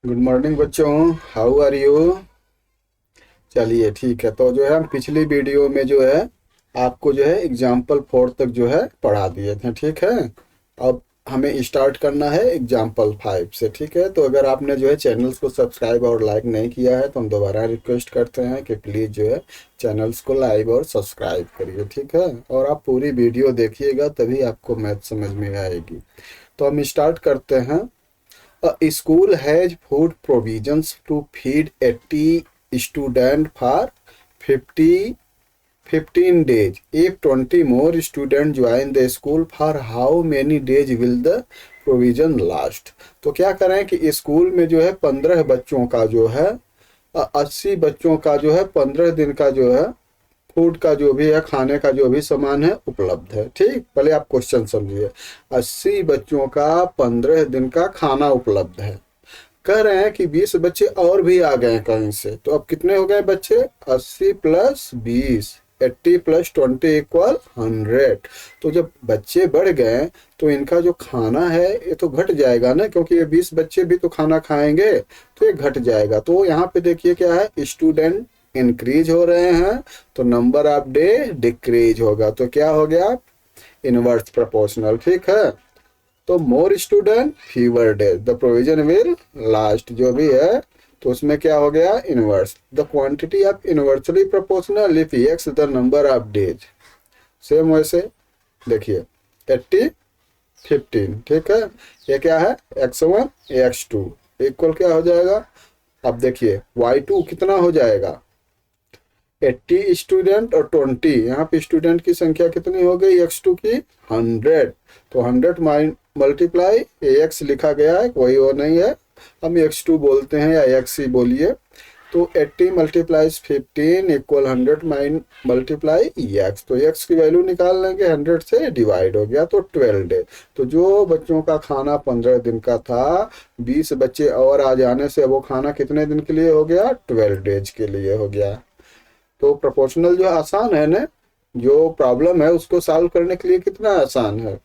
Good morning बच्चों। How are you? चलिए ठीक है। तो जो है हम पिछली वीडियो में जो है आपको जो है एग्जाम्पल 4 तक जो है पढ़ा दिए थे। ठीक है, अब हमें स्टार्ट करना है एग्जाम्पल 5 से। ठीक है, तो अगर आपने जो है चैनल्स को सब्सक्राइब और लाइक नहीं किया है तो हम दोबारा रिक्वेस्ट करते हैं कि प्लीज़ जो है चैनल्स को लाइक और सब्सक्राइब करिए। ठीक है, और आप पूरी वीडियो देखिएगा तभी आपको मैथ समझ में आएगी। तो हम स्टार्ट करते हैं। A school has food provisions to feed 80 students for 50 15 days. If 20 more students join the school, for how many days will the provision last? तो क्या करें कि स्कूल में जो है 15 बच्चों का जो है 80 बच्चों का जो है 15 दिन का जो है फूड का जो भी है, खाने का जो भी सामान है उपलब्ध है। ठीक, पहले आप क्वेश्चन समझिए। 80 बच्चों का 15 दिन का खाना उपलब्ध है। कह रहे हैं कि 20 बच्चे और भी आ गए कहीं से, तो अब कितने हो गए बच्चे? 80 प्लस 20, 80 प्लस 20 इक्वल 100। तो जब बच्चे बढ़ गए तो इनका जो खाना है ये तो घट जाएगा ना, क्योंकि ये 20 बच्चे भी तो खाना खाएंगे, तो ये घट जाएगा। तो यहाँ पे देखिए क्या है, स्टूडेंट इंक्रीज हो रहे हैं तो नंबर ऑफ डे डिक्रीज होगा। तो क्या हो गया? Inverse proportional. ठीक है, तो मोर student fever days the provision will last, जो भी है तो उसमें क्या हो गया? Inverse. The quantity of inversely proportional if x the number of days. Same वैसे देखिए 80 15। ठीक है, ये क्या है? x1 x2 इक्वल क्या हो जाएगा? अब देखिए y2 कितना हो जाएगा? 80 स्टूडेंट और 20, यहाँ पे स्टूडेंट की संख्या कितनी हो गई? x2 की 100। तो 100 मल्टीप्लाई ax लिखा गया है, कोई वो नहीं है, हम x2 बोलते हैं या x ही बोलिए। तो 80 मल्टीप्लाइज 15 इक्वल 100 मल्टीप्लाई x। तो x की वैल्यू निकाल लेंगे, 100 से डिवाइड हो गया तो 12 डे। तो जो बच्चों का खाना 15 दिन का था, 20 बच्चे और आ जाने से वो खाना कितने दिन के लिए हो गया? 12 डेज के लिए हो गया। तो प्रोपोर्शनल जो आसान है ना, जो प्रॉब्लम है उसको सॉल्व करने के लिए कितना आसान है।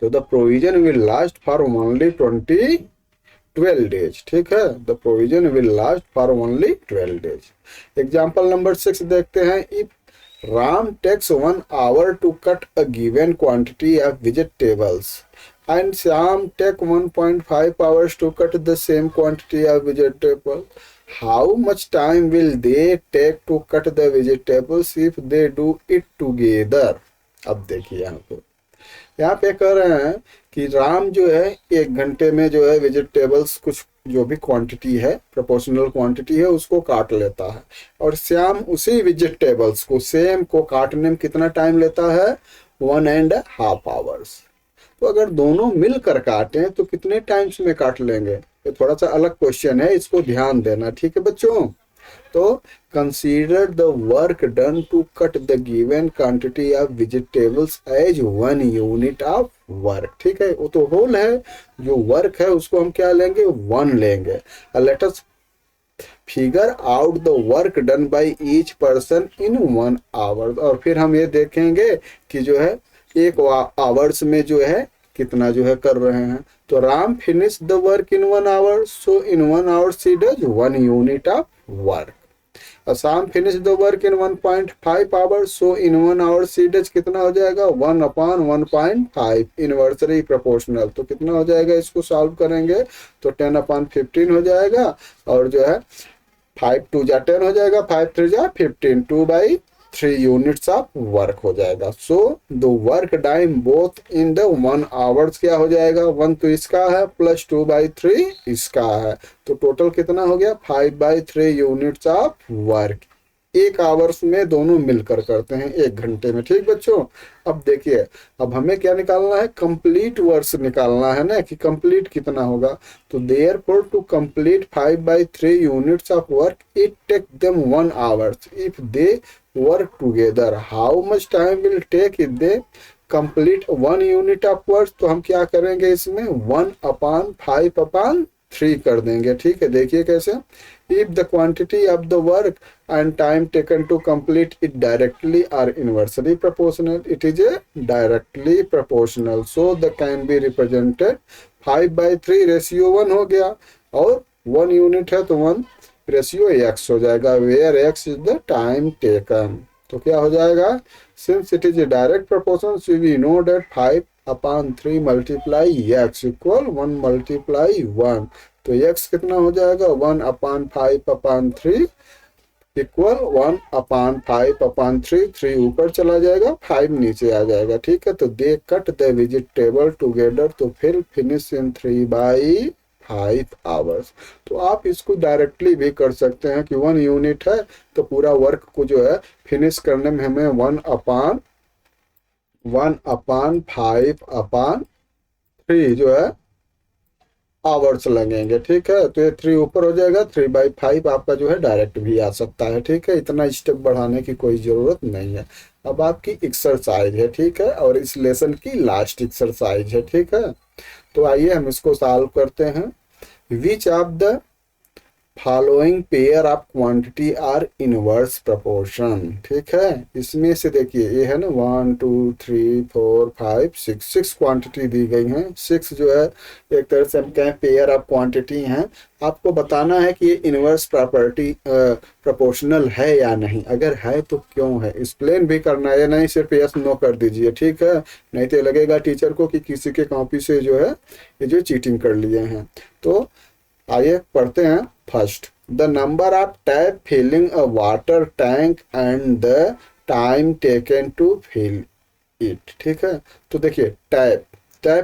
तो the provision will last for only 12 days. ठीक है, the provision will last for only 12 days. Example number 6 देखते हैं। If Ram takes 1 hour to cut a given quantity of vegetables and Shyam take 1.5 hours to cut the same quantity of vegetable, how much time will they take to cut the vegetables if they do it together? अब देखिए यहाँ पे कह रहे हैं कि राम जो है 1 घंटे में जो है वेजिटेबल्स कुछ जो भी क्वांटिटी है, प्रोपोर्शनल क्वांटिटी है, उसको काट लेता है, और श्याम उसी वेजिटेबल्स को सेम को काटने में कितना टाइम लेता है? 1.5 hours। तो अगर दोनों मिलकर काटें तो कितने टाइम्स में काट लेंगे? ये थोड़ा सा अलग क्वेश्चन है, इसको ध्यान देना। ठीक है बच्चों, तो consider the work done to cut the given quantity of vegetables as 1 unit of work. ठीक है, वो तो होल है, जो वर्क है उसको हम क्या लेंगे? 1 लेंगे। Let us figure out the work done by each person in 1 hour। और फिर हम ये देखेंगे कि जो है एक आवर्स में जो है कितना जो है कर रहे हैं। तो Ram finish the work in 1 hour, so in 1 hour she does 1 unit of work. Assam finish the work in 1.5 hours, so in 1 hour she does कितना हो जाएगा? 1/1.5 इनवर्सरी प्रोपोर्शनल। तो कितना हो जाएगा? इसको सॉल्व करेंगे तो 10/15 हो जाएगा, और जो है 5 2 जा 10 हो जाएगा, 5 3 जा 15, 2/3 यूनिट्स ऑफ वर्क हो जाएगा। So the work time both in the 1 hours क्या हो जाएगा? 1 तो इसका है प्लस 2/3 इसका है, तो टोटल कितना हो गया? 5/3 यूनिट्स ऑफ वर्क। 1 hours में दोनों मिलकर करते हैं 1 घंटे में। ठीक बच्चों, अब देखिए, अब हमें क्या निकालना है? कंप्लीट वर्क निकालना है ना, कि कंप्लीट कितना होगा। तो therefore to complete 5/3 units of work it take them 1 hour if they work together. How much time will take if they complete 1 unit of work? तो हम क्या करेंगे इसमें? 1/5/3 कर देंगे। ठीक है, देखिए कैसे। if the quantity of the work and time taken to complete it directly are inversely proportional, it is a directly proportional, so the can be represented 5/3 ratio 1 हो गया। और 1 यूनिट है तो 1 रेशियो x हो जाएगा, where x is the time taken. तो क्या हो जाएगा, since it is a direct proportion so we know that 5/3 multiply x equal 1 multiply 1। तो x कितना हो जाएगा, 1/5/3 इक्वल 1/5/3, 3 ऊपर चला जाएगा, 5 नीचे आ जाएगा। ठीक है, तो दे कट द वेजिटेबल टुगेदर तो फिर फिनिश इन 3/5 आवर्स। तो आप इसको डायरेक्टली भी कर सकते हैं कि 1 यूनिट है तो पूरा वर्क को जो है फिनिश करने में हमें 1/5/3 जो है आवर्स लगेंगे। ठीक है, तो ये 3 ऊपर हो जाएगा, 3/5 आपका जो है डायरेक्ट भी आ सकता है। ठीक है, इतना स्टेप बढ़ाने की कोई ज़रूरत नहीं है। अब आपकी एक्सरसाइज है, ठीक है, और इस लेसन की लास्ट एक्सरसाइज है। ठीक है, तो आइए हम इसको सॉल्व करते हैं। Which of the following pair of quantity are inverse proportion. ठीक है, इसमें से देखिए ये है ना 1 2 3 4 5 6 क्वांटिटी दी गई हैं। 6 जो है एक तरह से हम कहें पेयर ऑफ क्वांटिटी हैं। आपको बताना है कि ये इनवर्स प्रॉपर्टी प्रोपोर्शनल है या नहीं, अगर है तो क्यों है, एक्सप्लेन भी करना है, नहीं सिर्फ यस नो कर दीजिए। ठीक है, नहीं तो लगेगा टीचर को कि किसी के कॉपी से जो है ये जो चीटिंग कर लिए हैं। तो आइए पढ़ते हैं। First, the number of tap filling a water tank and the time taken to fill it. ठीक है, तो देखिए टैप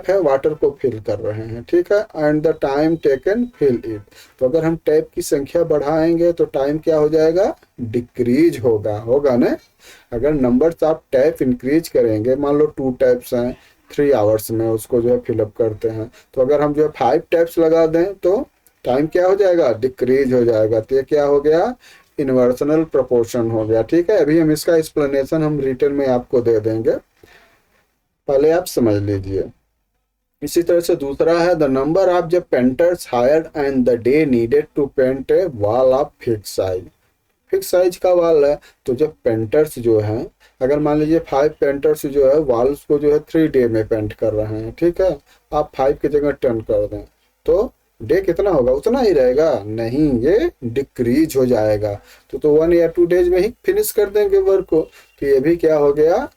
है, वाटर को फिल कर रहे हैं। ठीक है, and the time taken fill it. तो अगर हम टैप की संख्या बढ़ाएंगे तो टाइम क्या हो जाएगा, डिक्रीज होगा ना। अगर नंबर्स ऑफ टैप इंक्रीज करेंगे, मान लो 2 टैप्स हैं, 3 आवर्स में उसको जो है फिलअप करते हैं, तो अगर हम जो है 5 टैप्स लगा दें तो टाइम क्या हो जाएगा, डिक्रीज हो जाएगा। तो ये क्या हो गया, इन्वर्सनल प्रोपोर्शन हो गया। ठीक है, अभी हम इसका एक्सप्लेनेशन हम रिटर्न में आपको दे देंगे, पहले आप समझ लीजिए। इसी तरह से दूसरा है, the number of the painters hired and the day needed to paint a wall of fix size. Fix size का वॉल है, तो जब पेंटर्स जो हैं, अगर मान लीजिए 5 पेंटर्स जो है वॉल्स को जो है 3 डे में पेंट कर रहे हैं। ठीक है, आप 5 की जगह 10 कर दें तो डे कितना होगा, उतना ही रहेगा, नहीं ये डिक्रीज हो जाएगा। तो 1 या 2 डेज में ही फिनिश कर देंगे वर्क को। तो ये भी क्या हो गया,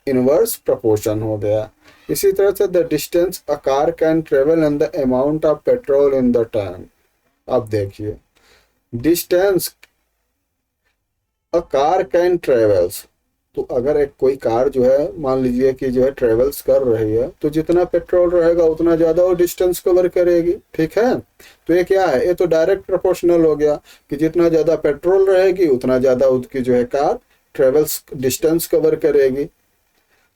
इनवर्स प्रोपोर्शन हो गया। इसी तरह से the distance a car can travel and the amount of petrol in the tank. अब देखिए, distance a car can travels, तो अगर एक कोई कार जो है मान लीजिए कि जो है ट्रेवल्स कर रही है, तो जितना पेट्रोल रहेगा उतना ज़्यादा वो डिस्टेंस कवर करेगी। ठीक है, तो ये क्या है, ये तो डायरेक्ट प्रोपोर्शनल हो गया कि जितना ज़्यादा पेट्रोल रहेगी उतना ज़्यादा उसकी जो है कार ट्रेवल्स डिस्टेंस कवर करेगी।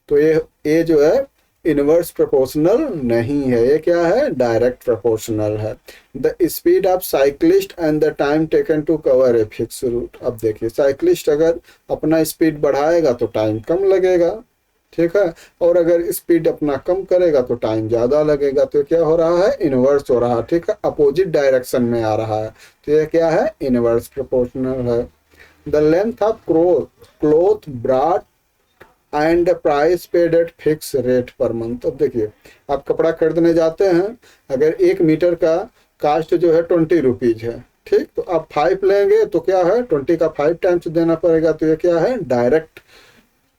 तो ये जो है इनवर्स प्रोपोर्शनल नहीं है, ये क्या है, डायरेक्ट प्रोपोर्शनल है। The speed of cyclist and the time taken to cover a fix route. अब देखिए, साइक्लिस्ट अगर अपना स्पीड बढ़ाएगा तो टाइम कम लगेगा। ठीक है, और अगर स्पीड अपना कम करेगा तो टाइम ज़्यादा लगेगा। तो क्या हो रहा है, इनवर्स हो रहा है। ठीक है, अपोजिट डायरेक्शन में आ रहा है, तो ये क्या है, इनवर्स प्रोपोर्शनल है। The length of cloth brought and price paid eight fix rate per month. अब देखिए, आप कपड़ा खरीदने जाते हैं, अगर 1 मीटर का कास्ट जो है 20 रुपीज है। ठीक, तो आप 5 लेंगे तो क्या है, 20 का 5 टाइम्स देना पड़ेगा। तो ये क्या है, डायरेक्ट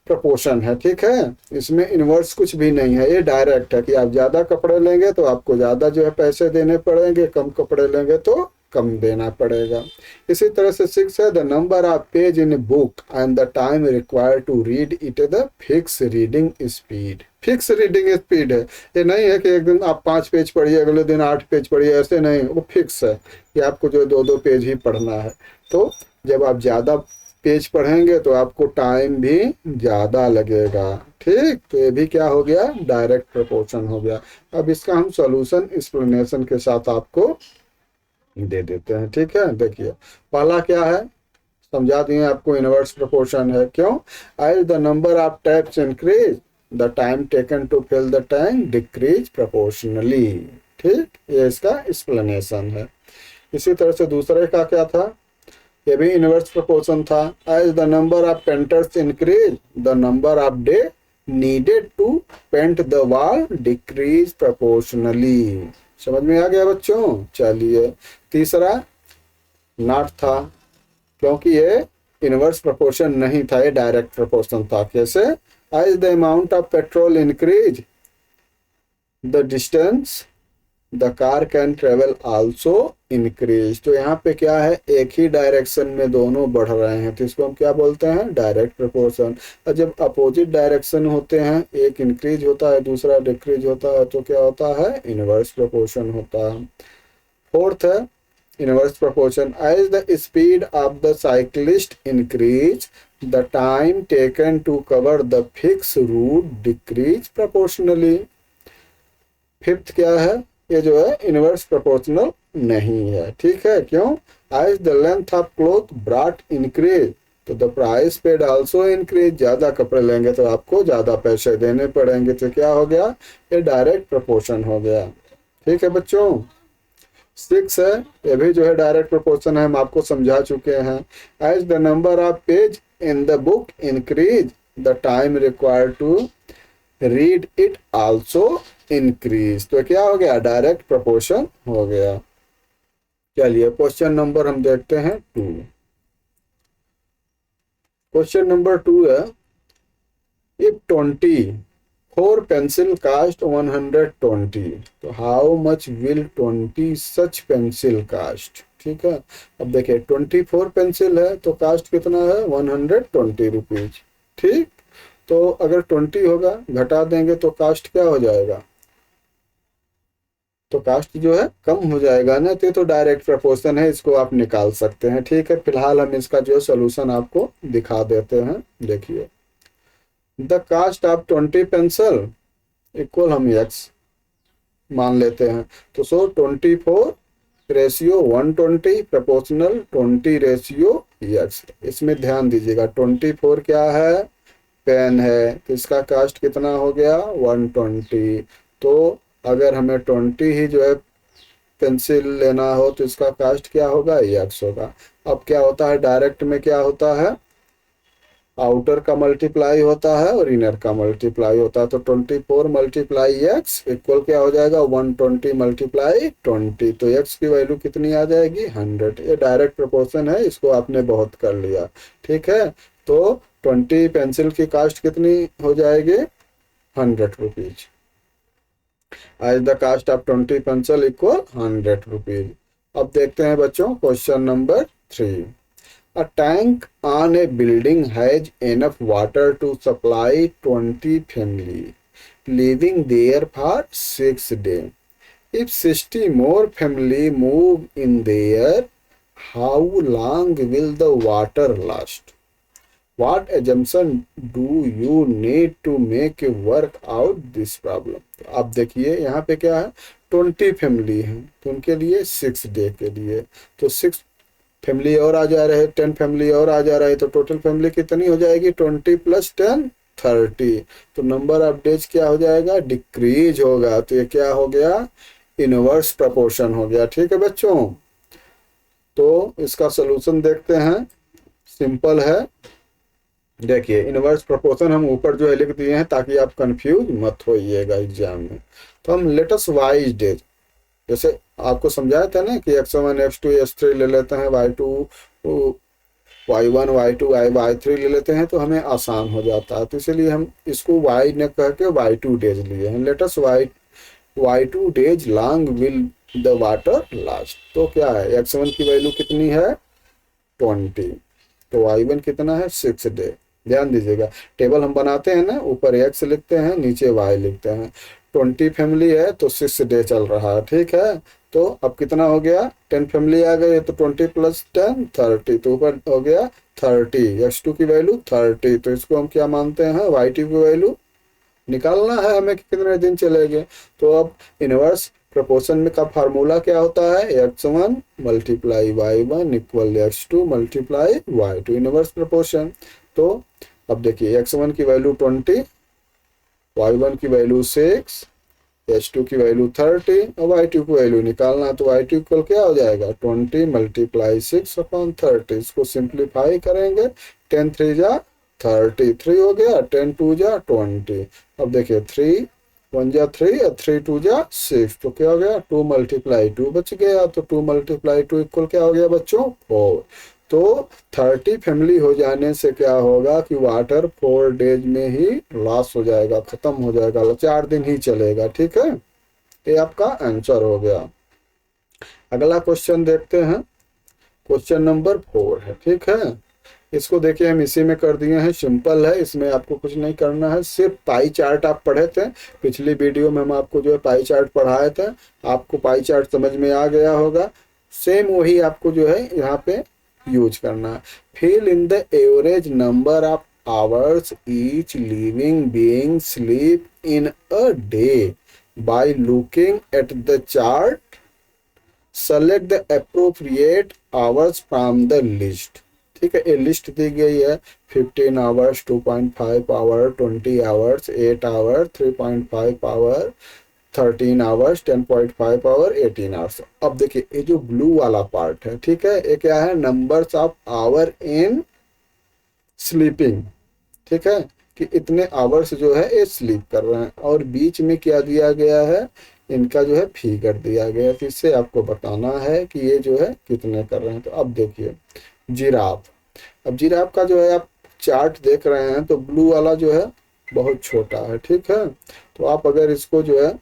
प्रपोर्शन है। ठीक है, इसमें इनवर्स कुछ भी नहीं है, ये डायरेक्ट है कि आप ज़्यादा कपड़े लेंगे तो आपको ज़्यादा जो है पैसे देने पड़ेंगे, कम कपड़े लेंगे तो कम देना पड़ेगा। इसी तरह से 6 है, the number of page in book and the time required to read it the fix reading speed. Fix reading speed है, ये नहीं है कि एक दिन आप 5 पेज पढ़िए, अगले दिन 8 पेज पढ़िए, ऐसे नहीं, वो फिक्स है कि आपको जो 2-2 पेज ही पढ़ना है। तो जब आप ज़्यादा पेज पढ़ेंगे तो आपको टाइम भी ज़्यादा लगेगा। ठीक, तो ये भी क्या हो गया, डायरेक्ट प्रोपोर्शन हो गया। अब इसका हम सॉल्यूशन एक्सप्लेनेशन के साथ आपको दे देते हैं। ठीक है, देखिए पहला क्या है, समझा दिए आपको, इनवर्स प्रोपोर्शन है। क्यों, as the number of taps increase the time taken to fill the tank decrease proportionally. ठीक, ये इसका एक्सप्लेनेशन है। इसी तरह से दूसरे का क्या था, ये भी इनवर्स प्रोपोर्शन था। As the number of painters increase the number of day needed to paint the wall decrease proportionally. समझ में आ गया बच्चों? चलिए, तीसरा नॉट था, क्योंकि ये इनवर्स प्रोपोर्शन नहीं था, ये डायरेक्ट प्रोपोर्शन था। कैसे? As the amount of petrol increase the distance the car can travel also increase. तो यहाँ पे क्या है, एक ही डायरेक्शन में दोनों बढ़ रहे हैं, तो इसको हम क्या बोलते हैं? Direct proportion. और जब अपोजिट डायरेक्शन होते हैं, एक इंक्रीज होता है दूसरा डिक्रीज होता है, तो क्या होता है? इनवर्स प्रोपोर्शन होता है। फोर्थ है inverse proportion, as the speed of the cyclist increase the time taken to cover the fix route decrease proportionally. Fifth क्या है, ये जो है इनवर्स प्रोपोर्शनल नहीं है। ठीक है, क्यों? As the length of cloth brought increase तो the price paid also increase. ज्यादा कपड़े लेंगे तो आपको ज्यादा पैसे देने पड़ेंगे, तो क्या हो गया? ये डायरेक्ट प्रोपोर्शन हो गया। ठीक है बच्चों। सिक्स है, ये भी जो है डायरेक्ट प्रोपोर्शन है, हम आपको समझा चुके हैं। As the number of page in the book increase the time required to read it also increase. तो क्या हो गया? डायरेक्ट प्रोपोर्शन हो गया। चलिए, क्वेश्चन नंबर हम देखते हैं 2। क्वेश्चन नंबर 2 है, इफ 24 पेंसिल कास्ट 120 तो how much will 20 such pencil cost. ठीक है, अब देखिए 24 पेंसिल है तो कास्ट कितना है? 120 रुपीज। ठीक, तो अगर 20 होगा घटा देंगे तो कास्ट क्या हो जाएगा? तो कास्ट जो है कम हो जाएगा ना, तो डायरेक्ट प्रोपोर्शन है, इसको आप निकाल सकते हैं। ठीक है, फिलहाल हम इसका जो सोल्यूशन आपको दिखा देते हैं। देखिए, the cost of 20 pencil equal हम एक्स मान लेते हैं, तो 24 रेशियो 120 प्रोपोर्शनल 20 रेशियो एक्स। इसमें ध्यान दीजिएगा, 24 क्या है? पेन है, तो इसका कास्ट कितना हो गया? 120। तो अगर हमें 20 ही जो है पेंसिल लेना हो तो इसका कास्ट क्या होगा? एक्स होगा। अब क्या होता है, डायरेक्ट में क्या होता है? आउटर का मल्टीप्लाई होता है और इनर का मल्टीप्लाई होता है। तो 24 मल्टीप्लाई एक्स इक्वल क्या हो जाएगा? 120 मल्टीप्लाई 20। तो एक्स की वैल्यू कितनी आ जाएगी? 100। ये डायरेक्ट प्रोपोर्शन है, इसको आपने बहुत कर लिया। ठीक है, तो 20 पेंसिल की कास्ट कितनी हो जाएगी? 100 rupees. As the cost of 20 pencil equal 100 rupees. अब देखते हैं बच्चों question number 3। A tank on a building has enough water to supply 20 family living there for 6 days. If 60 more family move in there, how long will the water last? What assumption do you need to make work out this problem? अब देखिए यहाँ पे क्या है, 20 family है तो उनके लिए 6 डे के लिए, तो 6 फैमिली और आ जा रहे हैं, 10 फैमिली और आ जा रहे हैं, तो टोटल फैमिली कितनी हो जाएगी? 20 + 10 30। तो नंबर ऑफ डेज क्या हो जाएगा? डिक्रीज होगा। तो ये क्या हो गया? इनवर्स प्रोपोर्शन हो गया। ठीक है बच्चों, तो इसका सोल्यूशन देखते हैं, सिंपल है। देखिए, इनवर्स प्रोपोर्शन हम ऊपर जो है लिख दिए हैं ताकि आप कंफ्यूज मत होइएगा एग्जाम में। तो हम लेटेस्ट वाइज डेज, जैसे आपको समझाया था ना कि x1 x2 x3 ले लेते हैं, y2 y1 y2 y3 ले लेते हैं, तो हमें आसान हो जाता है। तो इसलिए हम इसको y न कह के y2 डेज लिए हैं। Latest y2 days long will the water last. तो क्या है, x1 की वैल्यू कितनी है? 20, तो y1 कितना है? 6 डे। ध्यान दीजिएगा, टेबल हम बनाते हैं ना, ऊपर x लिखते हैं नीचे y लिखते हैं। 20 फैमिली है तो 6 डे चल रहा है। ठीक है, तो अब कितना हो गया? 10 फैमिली आ गई तो 20 + 10 30, तो ऊपर हो गया 30। x2 की वैल्यू 30, तो इसको हम क्या मानते हैं? y2 की वैल्यू निकालना है हमें कि कितने दिन चलेंगे। तो अब इनवर्स प्रोपोर्शन में का फार्मूला क्या होता है? x1 × y1 = x2 × y2, inverse proportion. तो अब देखिए, x1 की वैल्यू 20, y1 की वैल्यू 6, h2 की वैल्यू 30 और y2 की वैल्यू निकालना, तो y2 इक्वल क्या हो जाएगा? 20 × 6/30। इसको सिंप्लीफाई करेंगे, 10 3 जा 30, 3 हो गया, 10 2 जा 20। अब देखिए 3 1 जा 3 और 3 2 जा 6, तो क्या हो गया 2 मल्टीप्लाई 2 बच गया, तो 2 मल्टीप्लाई 2 इक्वल क्या हो गया बच्चों 4। तो 30 फैमिली हो जाने से क्या होगा कि वाटर 4 डेज में ही लॉस हो जाएगा, खत्म हो जाएगा, 4 दिन ही चलेगा। ठीक है, ये आपका आंसर हो गया। अगला क्वेश्चन देखते हैं, क्वेश्चन नंबर 4 है। ठीक है, इसको देखिए हम इसी में कर दिए हैं, सिंपल है, इसमें आपको कुछ नहीं करना है, सिर्फ पाई चार्ट आप पढ़े थे पिछली वीडियो में, हम आपको जो है पाई चार्ट पढ़ाए थे, आपको पाई चार्ट समझ में आ गया होगा। सेम वही आपको जो है यहाँ पे यूज करना है। Fill in the average number of hours each living being sleep in a day by looking at the chart, select the appropriate hours from the list. ठीक है, ये लिस्ट दी गई है, 15 hours, 2.5 hour, 20 hours, 8 hour, 3.5 hour, 13 hours, 10.5 hour, 18 hours. अब देखिए ये जो ब्लू वाला पार्ट है, ठीक है, ये क्या है, numbers of hour in sleeping. ठीक है, कि इतने आवर्स जो है ये स्लीप कर रहे हैं, और बीच में क्या दिया गया है, इनका जो है फिगर दिया गया है, तो इससे आपको बताना है कि ये जो है कितने कर रहे हैं। तो अब देखिए जिराफ, अब जिराफ का जो है आप चार्ट देख रहे हैं, तो ब्लू वाला जो है बहुत छोटा है। ठीक है, तो आप अगर इसको जो है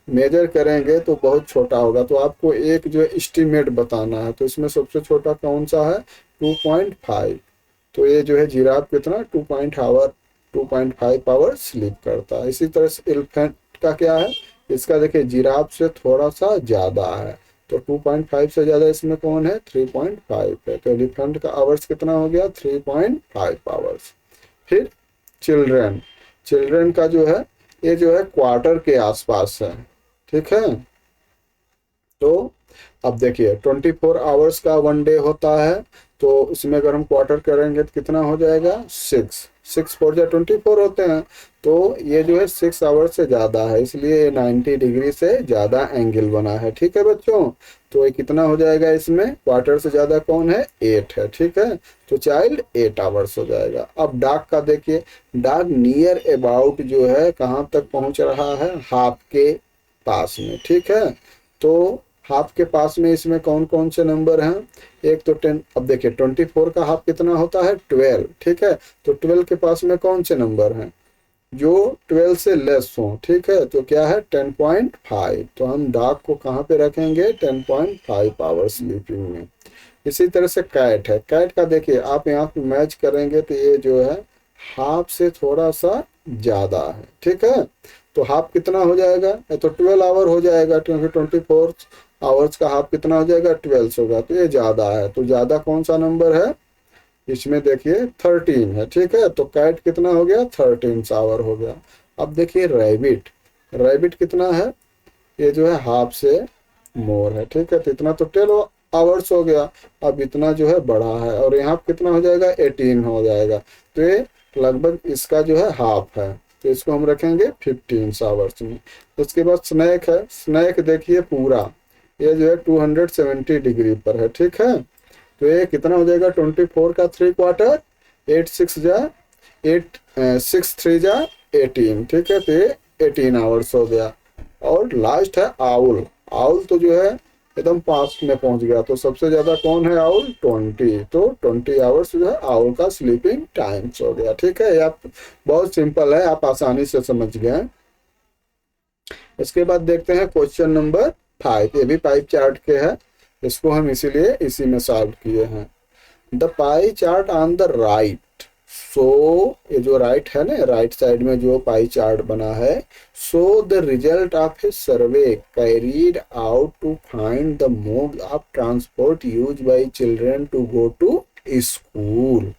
मेजर करेंगे तो बहुत छोटा होगा, तो आपको एक जो है एस्टिमेट बताना है, तो इसमें सबसे छोटा कौन सा है 2.5, तो ये जो है जिराफ कितना 2.5 आवर स्लीप करता है। इसी तरह से एलिफेंट का क्या है, इसका देखिए जिराफ से थोड़ा सा ज़्यादा है, तो 2.5 से ज़्यादा इसमें कौन है 3.5 है, तो एलिफेंट का आवर्स कितना हो गया 3.5 आवर्स। फिर चिल्ड्रन, चिल्ड्रन का जो है ये जो है क्वार्टर के आसपास है। ठीक है, तो अब देखिए 24 आवर्स का 1 डे होता है, तो इसमें अगर हम क्वार्टर करेंगे तो कितना हो जाएगा 6, 6 4 जा 24 होते हैं, तो ये जो है 6 आवर्स से ज़्यादा है, इसलिए 90 डिग्री से ज़्यादा एंगल बना है। ठीक है बच्चों, तो ये कितना हो जाएगा, इसमें क्वार्टर से ज़्यादा कौन है 8 है। ठीक है, तो चाइल्ड 8 आवर्स हो जाएगा। अब डॉग का देखिए, डॉग नियर अबाउट जो है कहाँ तक पहुँच रहा है, हाफ के पास में। ठीक है, तो हाफ के पास में इसमें कौन कौन से नंबर हैं, एक तो 10, अब देखिए 24 का हाफ कितना होता है 12। ठीक है, तो 12 के पास में कौन से नंबर हैं जो 12 से लेस हो। ठीक है, तो क्या है 10.5, तो हम डॉग को कहाँ पे रखेंगे 10.5 आवर स्लीपिंग में। इसी तरह से कैट है, कैट का देखिए आप यहाँ पे मैच करेंगे तो ये जो है हाफ से थोड़ा सा ज़्यादा है। ठीक है, तो हाफ कितना हो जाएगा, तो 12 आवर हो जाएगा, क्योंकि 24 आवर्स का हाफ कितना हो जाएगा 12 होगा, तो ये ज़्यादा है, तो ज़्यादा कौन सा नंबर है इसमें देखिए 13 है। ठीक है, तो कैट कितना हो गया 13 आवर हो गया। अब देखिए रैबिट, रैबिट कितना है, ये जो है हाफ से मोर है। ठीक है, तो इतना तो 12 आवर्स हो गया, अब इतना जो है बड़ा है, और यहाँ कितना हो जाएगा 18 हो जाएगा, तो ये लगभग इसका जो है हाफ है, तो इसको हम रखेंगे 15 आवर्स में। उसके बाद स्नैक है, स्नैक देखिए पूरा ये जो है 270 डिग्री पर है। ठीक है, तो ये कितना हो जाएगा 24 का 3 क्वार्टर, 8 6 जा 8 6 3 जा 18। ठीक है, तो ये 18 आवर्स हो गया। और लास्ट है आउल, आउल तो जो है एकदम पास में पहुंच गया, तो सबसे ज्यादा कौन है आउल 20, तो 20 आवर्स जो है आउल का स्लीपिंग टाइम्स हो गया। ठीक है, आप बहुत सिंपल है, आप आसानी से समझ गए। इसके बाद देखते हैं क्वेश्चन नंबर 5, ये भी पाई चार्ट के है, इसको हम इसीलिए इसी में सॉल्व किए हैं। The pie chart on the right, so ये जो राइट है ना, राइट साइड में जो पाई चार्ट बना है, so the result of a survey carried out to find the mode of transport use by children to go to school.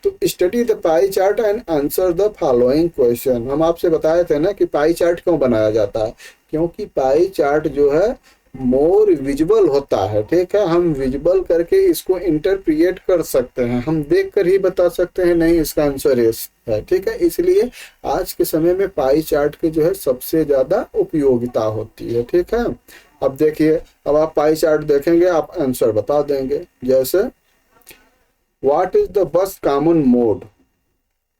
तो study the pie chart and answer the following question. हम आपसे बताए थे ना कि pie chart क्यों बनाया जाता है, क्योंकि पाई चार्ट जो है मोर विजुअल होता है। ठीक है, हम विजुअल करके इसको इंटरप्रिएट कर सकते हैं, हम देख कर ही बता सकते हैं नहीं इसका आंसर यस है। ठीक है, इसलिए आज के समय में पाई चार्ट की जो है सबसे ज्यादा उपयोगिता होती है। ठीक है, अब देखिए, अब आप पाई चार्ट देखेंगे आप आंसर बता देंगे। जैसे what is the bus common mode,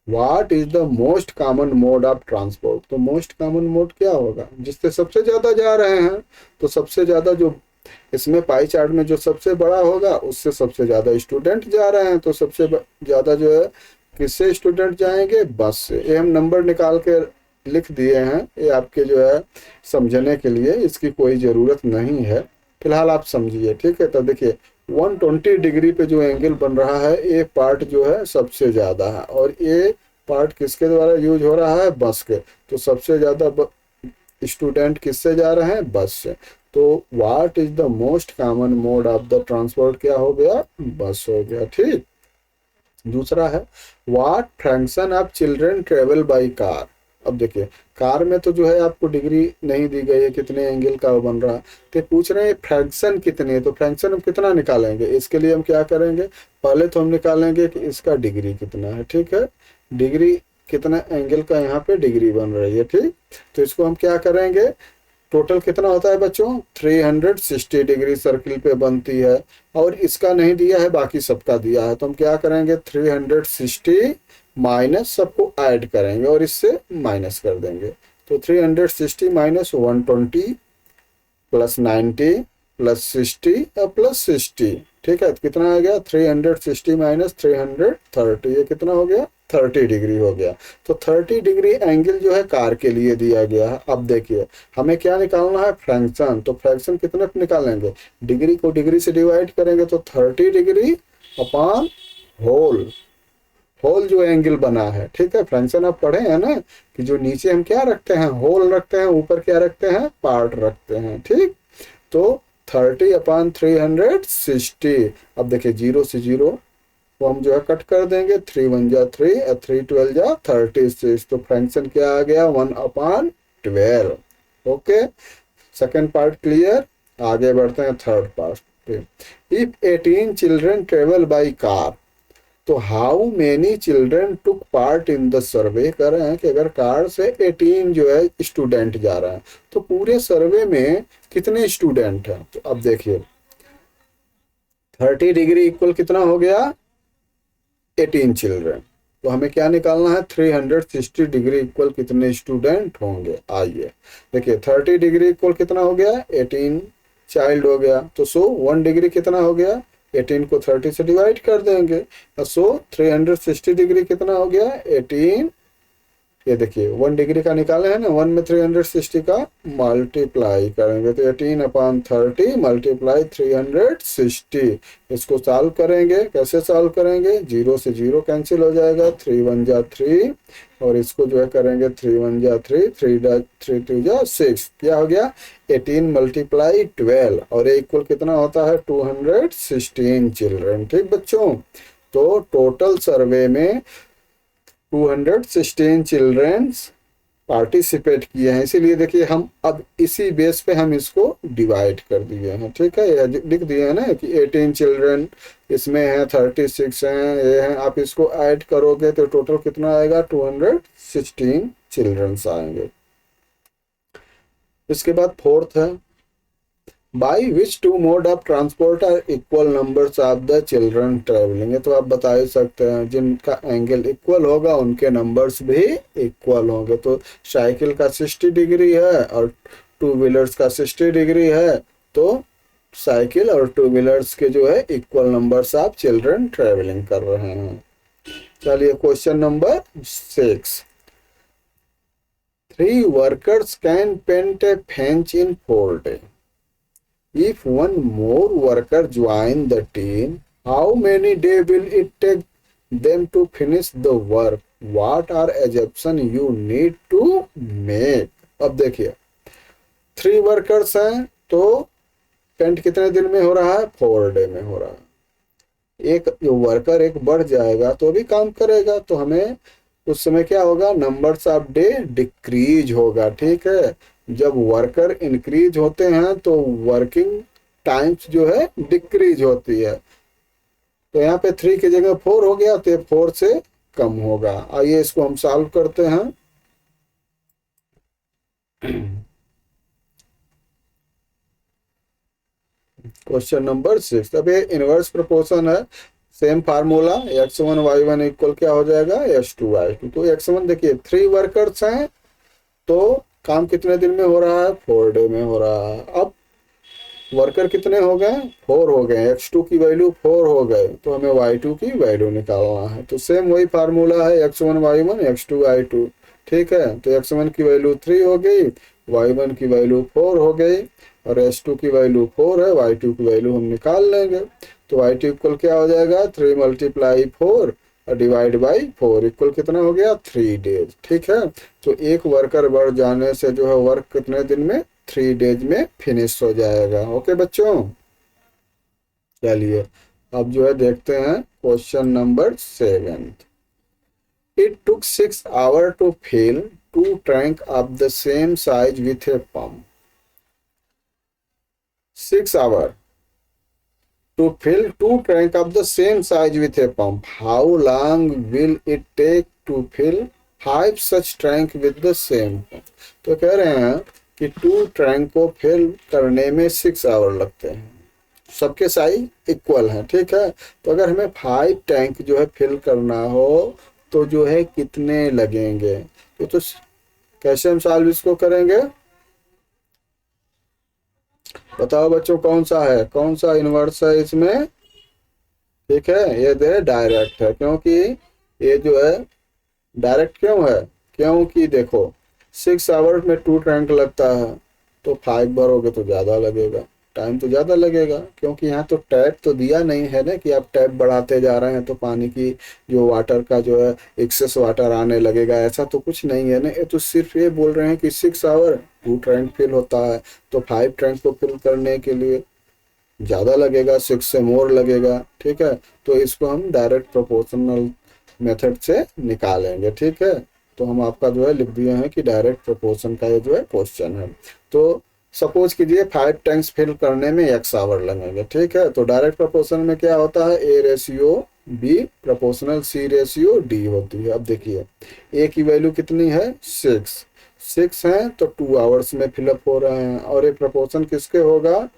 what is the most common mode of transport. तो मोस्ट कॉमन मोड क्या होगा, जिससे सबसे ज्यादा जा रहे हैं, तो सबसे ज्यादा जो इसमें पाई चार्ट में जो सबसे बड़ा होगा उससे सबसे ज्यादा स्टूडेंट जा रहे हैं, तो सबसे ज्यादा जो है किससे स्टूडेंट जाएंगे, बस से। ये हम नंबर निकाल के लिख दिए हैं, ये आपके जो है समझने के लिए, इसकी कोई ज़रूरत नहीं है, फिलहाल आप समझिए, ठीक है। तो देखिए 120 डिग्री पे जो एंगल बन रहा है, ये पार्ट जो है सबसे ज़्यादा है, और ये पार्ट किसके द्वारा यूज हो रहा है, बस के। तो सबसे ज़्यादा स्टूडेंट किससे जा रहे हैं, बस से। तो what is the most common mode of the transport, क्या हो गया, बस हो गया, ठीक। दूसरा है what fraction of children travel by car. अब देखिए कार में तो जो है आपको डिग्री नहीं दी गई है कितने एंगल का बन रहा, तो पूछ रहे हैं फ्रैक्शन कितने, तो फ्रैक्शन हम कितना निकालेंगे, इसके लिए हम क्या करेंगे, पहले तो हम निकालेंगे कि इसका डिग्री कितना है, ठीक है। डिग्री कितना एंगल का यहाँ पे डिग्री बन रही है, ठीक। तो इसको हम क्या करेंगे, टोटल कितना होता है बच्चों, 360 डिग्री सर्किल पे बनती है, और इसका नहीं दिया है, बाकी सबका दिया है। तो हम क्या करेंगे, 360 माइनस सबको ऐड करेंगे और इससे माइनस कर देंगे। तो 360 माइनस 120 प्लस 90 प्लस 60 और प्लस 60, ठीक है। तो कितना आ गया, 360 माइनस 330, ये कितना हो गया, 30 डिग्री हो गया। तो 30 डिग्री एंगल जो है कार के लिए दिया गया है। अब देखिए हमें क्या निकालना है, फ्रैक्शन। तो फ्रैक्शन कितने निकालेंगे, डिग्री को डिग्री से डिवाइड करेंगे, तो 30 डिग्री अपॉन होल, होल जो एंगल बना है, ठीक है। फ्रैक्शन आप पढ़े हैं ना, कि जो नीचे हम क्या रखते हैं, होल रखते हैं, ऊपर क्या रखते हैं, पार्ट रखते हैं, ठीक। तो 30 अपॉन 360, अब देखिए 0 से 0 को हम जो है कट कर देंगे, 3 1 जा 3 और 3 12 जा 36, तो फ्रैक्शन क्या आ गया, 1 upon 12। Okay, second part clear. आगे बढ़ते हैं थर्ड पार्ट पे। If 18 children travel by car, तो how many children took part in the survey, कर रहे हैं कि अगर कार से 18 जो है स्टूडेंट जा रहा है, तो पूरे सर्वे में कितने स्टूडेंट हैं। तो अब देखिए 30 डिग्री इक्वल कितना हो गया, 18 चिल्ड्रन। तो हमें क्या निकालना है, 360 डिग्री इक्वल कितने स्टूडेंट होंगे। आइए देखिए 30 डिग्री इक्वल कितना हो गया, 18 चाइल्ड हो गया। तो सो 1 डिग्री कितना हो गया, 18 को 30 से डिवाइड कर देंगे। सो 360 डिग्री कितना हो गया, 18, ये देखिए 1 डिग्री का निकाले हैं ना, 1 में 360 का मल्टीप्लाई करेंगे, तो 18 अपॉन 30 मल्टीप्लाई 360। इसको सॉल्व करेंगे, कैसे सॉल्व करेंगे, 0 से 0 कैंसिल हो जाएगा, 3 1 जा 3, और इसको जो है करेंगे 3 1 जा 3, 3 2 जा 6, क्या हो गया, 18 मल्टीप्लाई 12, और ये इक्वल कितना होता है, 216 चिल्ड्रन, ठीक बच्चों। तो टोटल सर्वे में 216 चिल्ड्रंस पार्टिसिपेट किए हैं, इसीलिए देखिए हम अब इसी बेस पे हम इसको डिवाइड कर दिए हैं, ठीक है। ये लिख दिए हैं ना कि 18 चिल्ड्रन इसमें हैं, 36 हैं, ये हैं, आप इसको ऐड करोगे तो टोटल कितना आएगा, 216 चिल्ड्रंस आएंगे। इसके बाद फोर्थ है, by which two mode of transport are equal numbers of the children travelling. तो आप बता ही सकते हैं, जिनका एंगल इक्वल होगा उनके नंबर्स भी इक्वल होंगे। तो साइकिल का 60 डिग्री है और टू व्हीलर्स का 60 डिग्री है, तो साइकिल और टू व्हीलर्स के जो है equal numbers of children travelling कर रहे हैं। चलिए question number 6, 3 workers can paint a fence in 4 days. If one more worker join the team, how many days will it take them to finish the work? What are assumption you need to make? अब देखिए 3 workers हैं, तो paint कितने दिन में हो रहा है, 4 डे में हो रहा है। एक जो वर्कर एक बढ़ जाएगा तो भी काम करेगा, तो हमें उस समय क्या होगा, नंबर्स ऑफ डे डिक्रीज होगा, ठीक है। जब वर्कर इंक्रीज होते हैं तो वर्किंग टाइम्स जो है डिक्रीज होती है। तो यहाँ पे 3 की जगह 4 हो गया, तो 4 से कम होगा। आइए इसको हम सॉल्व करते हैं। क्वेश्चन नंबर 6, अब ये इनवर्स प्रोपोर्शन है, same formula, x1 y1 equal क्या हो जाएगा, h2y2। तो x1 देखिए 3 वर्कर्स हैं, तो काम कितने दिन में हो रहा है, 4 डे में हो रहा है। अब वर्कर कितने हो गए, 4 हो गए, x2 की वैल्यू 4 हो गए, तो हमें y2 की वैल्यू निकालना है। तो सेम वही फार्मूला है, x1 y1 x2y2। ठीक है, तो x1 की वैल्यू 3 हो गई, y1 की वैल्यू 4 हो गई, और h2 की वैल्यू 4 है, y2 की वैल्यू हम निकाल लेंगे। तो y2 इक्वल क्या हो जाएगा, 3 × 4 और डिवाइड बाई 4 इक्वल कितना हो गया, 3 डेज। ठीक है, तो एक वर्कर बढ़ जाने से जो है वर्क कितने दिन में, 3 डेज में फिनिश हो जाएगा। ओके बच्चों, चलिए अब जो है देखते हैं question number 7। It took 6 hour to fill 2 tank of the same size with a pump. 6 hour to fill 2 tank of the same size with a pump. How long will it take to fill 5 such tank with the same pump? तो कह रहे हैं कि 2 tank को fill करने में 6 our लगते हैं, सबके साइज इक्वल हैं। ठीक है, तो अगर हमें 5 टैंक जो है फिल करना हो तो जो है कितने लगेंगे, तो कैसे हम सॉल्व इसको करेंगे, बताओ बच्चों, कौन सा है, कौन सा इनवर्स है इसमें। ठीक है, ये दे डायरेक्ट है, क्योंकि ये जो है डायरेक्ट क्यों है, क्योंकि देखो 6 आवर में 2 टैंक लगता है, तो 5 भरोगे तो ज़्यादा लगेगा, टाइम तो ज़्यादा लगेगा, क्योंकि यहाँ तो टैप तो दिया नहीं है ना कि आप टैप बढ़ाते जा रहे हैं तो पानी की जो वाटर का जो है एक्सेस वाटर आने लगेगा, ऐसा तो कुछ नहीं है ना। ये तो सिर्फ ये बोल रहे हैं कि 6 आवर 2 टैंक फिल होता है, तो 5 टैंक को फिल करने के लिए ज़्यादा लगेगा, 6 से मोर लगेगा। ठीक है, तो इसको हम डायरेक्ट प्रोपोर्शनल मेथड से निकालेंगे। ठीक है, तो हम आपका जो है लिख दिए हैं कि डायरेक्ट प्रोपोर्शन का ये जो है क्वेश्चन है। तो सपोज कीजिए 5 टैंक्स फिल करने में x आवर लगेंगे। ठीक है, तो डायरेक्ट प्रोपोर्शन में क्या होता है, a ratio b proportional c ratio d होती है। अब देखिए a की वैल्यू कितनी है, 6 हैं, तो 2 आवर्स में फिलअप हो रहे हैं, और ये प्रोपोर्शन किसके होगा,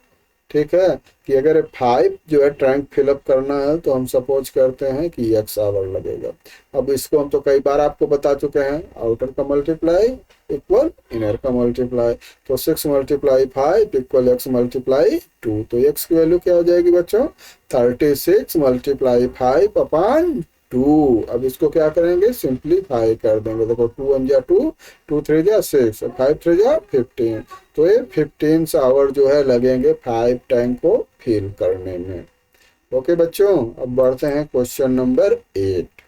ठीक है, कि अगर 5 जो है टैंक फिलअप करना है तो हम सपोज करते हैं कि x आवर लगेगा। अब इसको हम तो कई बार आपको बता चुके हैं, आउटर का मल्टीप्लाई इक्वल इनर का मल्टीप्लाई, तो 6 × 5 इक्वल x × 2, तो x की वैल्यू क्या हो जाएगी बच्चों, 36 × 5 अपॉन 2। अब इसको क्या करेंगे, सिंप्लीफाई कर देंगे। देखो 2 1 जा 2, 2 3 जा 6, 5 3 जा 15, तो ये 15 आवर जो है लगेंगे 5 टैंक को फिल करने में। ओके बच्चों, अब बढ़ते हैं क्वेश्चन नंबर 8।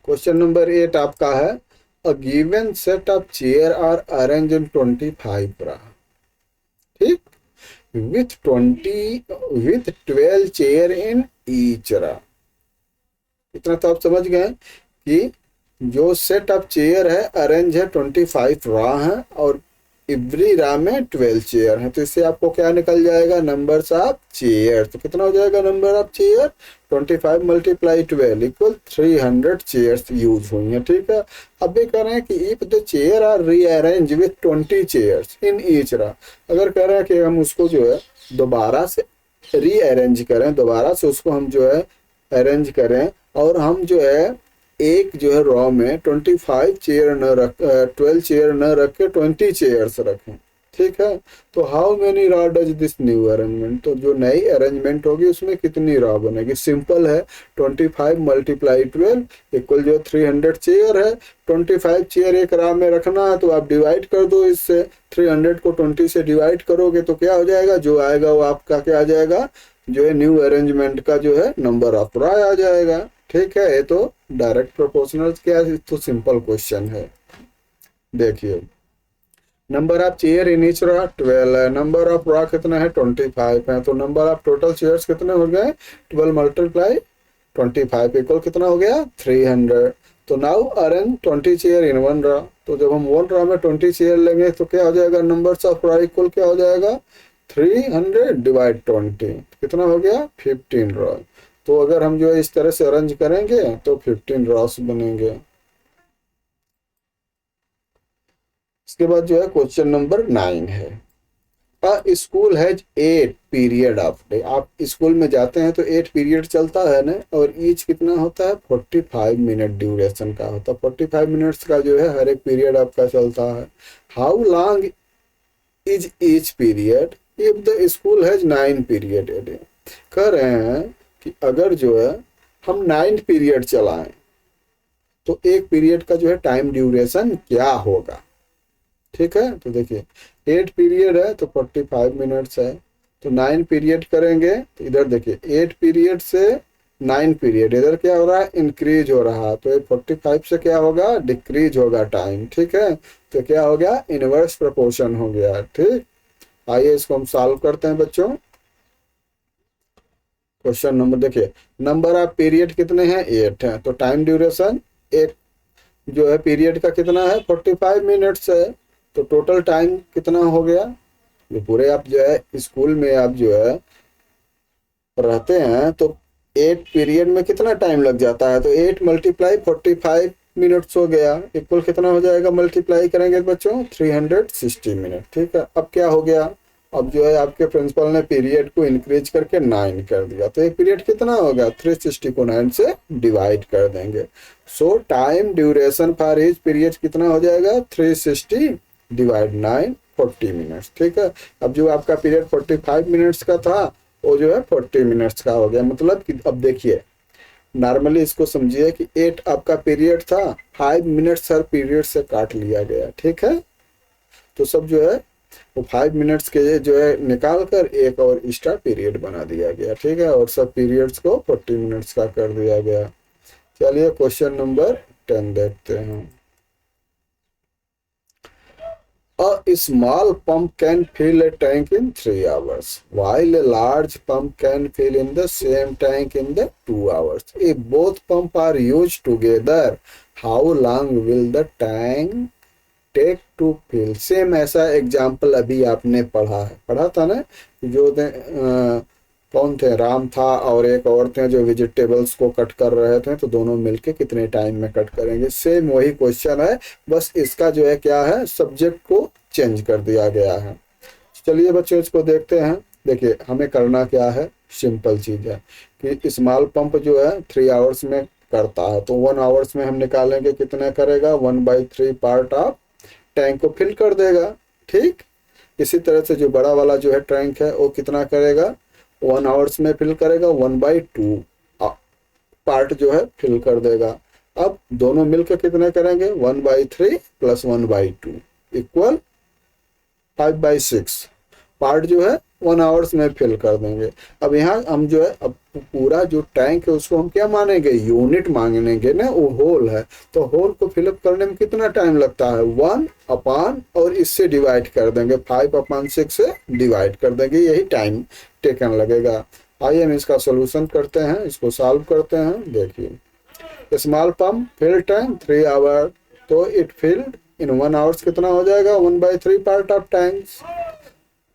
क्वेश्चन नंबर 8 आपका है, a given set of chair are arrange in 25 row, ठीक, विथ 12 चेयर इन ईच रा। इतना तो आप समझ गए कि जो सेट ऑफ चेयर है अरेंज है 25 रा है, और एवरी रा में 12 चेयर है, तो इससे आपको क्या निकल जाएगा, नंबर्स ऑफ चेयर। तो कितना हो जाएगा number of chair, 25 × 12 equal 300 chairs use हुई है। ठीक है, अब ये कह रहे हैं कि if the chair are rearrange with 20 chairs in each row, अगर कह रहे हैं कि हम उसको जो है दोबारा से रीअरेंज करें, दोबारा से उसको हम जो है अरेंज करें, और हम जो है एक जो है रॉ में 25 चेयर न रख 12 चेयर न रख के 20 चेयर्स रखें। ठीक है, तो how many raw does this new arrangement, तो जो नई अरेंजमेंट होगी उसमें कितनी रॉ बनेगी, सिंपल है, 25 × 12 इक्वल जो 300 चेयर है, 25 चेयर एक रॉ में रखना है, तो आप डिवाइड कर दो इससे, 300 को 20 से डिवाइड करोगे तो क्या हो जाएगा, जो आएगा वो आपका क्या आ जाएगा, जो है न्यू अरेंजमेंट का जो है नंबर ऑफ रॉ आ जाएगा। ठीक है, ये तो डायरेक्ट प्रोपोर्शनल क्या है, तो सिंपल क्वेश्चन है। देखिए number of chair in each raw 12 है, नंबर ऑफ रॉ कितना है 25 है, तो नंबर ऑफ टोटल चेयर्स कितने हो गए, 12 × 25 इक्वल कितना हो गया 300। तो now arrange 20 chair in 1 raw, तो जब हम 1 रॉ में 20 चेयर लेंगे तो क्या हो जाएगा, नंबर्स ऑफ रॉ इक्वल क्या हो जाएगा, 300 डिवाइड 20 कितना हो गया 15 रॉ। तो अगर हम जो है इस तरह से अरेंज करेंगे तो 15 रॉस बनेंगे। इसके बाद जो है क्वेश्चन नंबर 9 है, school has 8 period of day. आप स्कूल में जाते हैं तो 8 पीरियड चलता है ना, और ईच कितना होता है 45 मिनट ड्यूरेशन का होता है। 45 मिनट्स का जो है हर एक पीरियड आपका चलता है। How long is each period if the school has 9 period a day. कह रहे हैं कि अगर जो है हम 9 पीरियड चलाएं तो एक पीरियड का जो है टाइम ड्यूरेशन क्या होगा। ठीक है, तो देखिए 8 पीरियड है तो 45 मिनट्स है, तो 9 पीरियड करेंगे तो इधर देखिए 8 पीरियड से 9 पीरियड, इधर क्या हो रहा है इंक्रीज हो रहा है, तो ये 45 से क्या होगा डिक्रीज होगा टाइम। ठीक है, तो क्या हो गया इनवर्स प्रोपोर्शन हो गया। ठीक, आइए इसको हम सॉल्व करते हैं बच्चों। क्वेश्चन नंबर देखिए, नंबर ऑफ पीरियड कितने हैं 8 हैं, तो टाइम ड्यूरेशन एक जो है पीरियड का कितना है 45 मिनट्स है, तो टोटल टाइम कितना हो गया। ये पूरे आप जो है स्कूल में आप जो है रहते हैं तो 8 पीरियड में कितना टाइम लग जाता है, तो 8 मल्टीप्लाई 45 मिनट्स हो गया, इक्वल कितना हो जाएगा मल्टीप्लाई करेंगे बच्चों 360 मिनट। ठीक है, अब क्या हो गया, अब जो है आपके प्रिंसिपल ने पीरियड को इंक्रीज करके 9 कर दिया, तो एक पीरियड कितना होगा 360 को 9 से डिवाइड कर देंगे। सो time duration for each period कितना हो जाएगा 360 डिवाइड 9 40 मिनट्स। ठीक है, अब जो आपका पीरियड 45 मिनट्स का था वो जो है 40 मिनट्स का हो गया। मतलब कि अब देखिए नॉर्मली इसको समझिए कि 8 आपका पीरियड था, 5 मिनट्स हर पीरियड से काट लिया गया। ठीक है, तो सब जो है वो 5 मिनट्स के जो है निकाल कर एक और एक्स्ट्रा पीरियड बना दिया गया। ठीक है, और सब पीरियड्स को 40 मिनट्स का कर दिया गया। चलिए क्वेश्चन नंबर 10 देखते हैं। A small pump can fill a tank in 3 hours, while a large pump can fill in the same tank in the 2 hours. If both pumps are used together, how long will the tank take to fill. Same ऐसा example अभी आपने पढ़ा था ना, जो कौन थे राम था और एक और थे जो वेजिटेबल्स को कट कर रहे थे, तो दोनों मिलके कितने टाइम में कट करेंगे। सेम वही क्वेश्चन है, बस इसका जो है क्या है सब्जेक्ट को चेंज कर दिया गया है। चलिए बच्चों इसको देखते हैं। देखिए हमें करना क्या है, सिंपल चीज़ है कि स्मॉल पंप जो है 3 आवर्स में करता है, तो 1 आवर्स में हम निकालेंगे कितना करेगा 1/3 पार्ट ऑफ टैंक को फिल कर देगा। ठीक, इसी तरह से जो बड़ा वाला जो है टैंक है वो कितना करेगा 1 आवर्स में फिल करेगा, 1/2 पार्ट जो है फिल कर देगा। अब दोनों मिलकर कितने करेंगे 1/3 + 1/2 इक्वल 5/6 पार्ट जो है 1 आवर्स में फिल कर देंगे। अब यहाँ हम जो है अब पूरा जो टैंक है उसको हम क्या मानेंगे यूनिट मांगेंगे ना, वो होल है, तो होल को फिलअप करने में कितना टाइम लगता है 1 अपान और इससे डिवाइड कर देंगे 5/6 से डिवाइड कर देंगे, यही टाइम टेकन लगेगा। आइए हम इसका सोल्यूशन करते हैं, इसको सॉल्व करते हैं। देखिए small pump fill tank 3 hour, तो इट फिल्ड इन 1 आवर्स कितना हो जाएगा 1/3 part of tanks.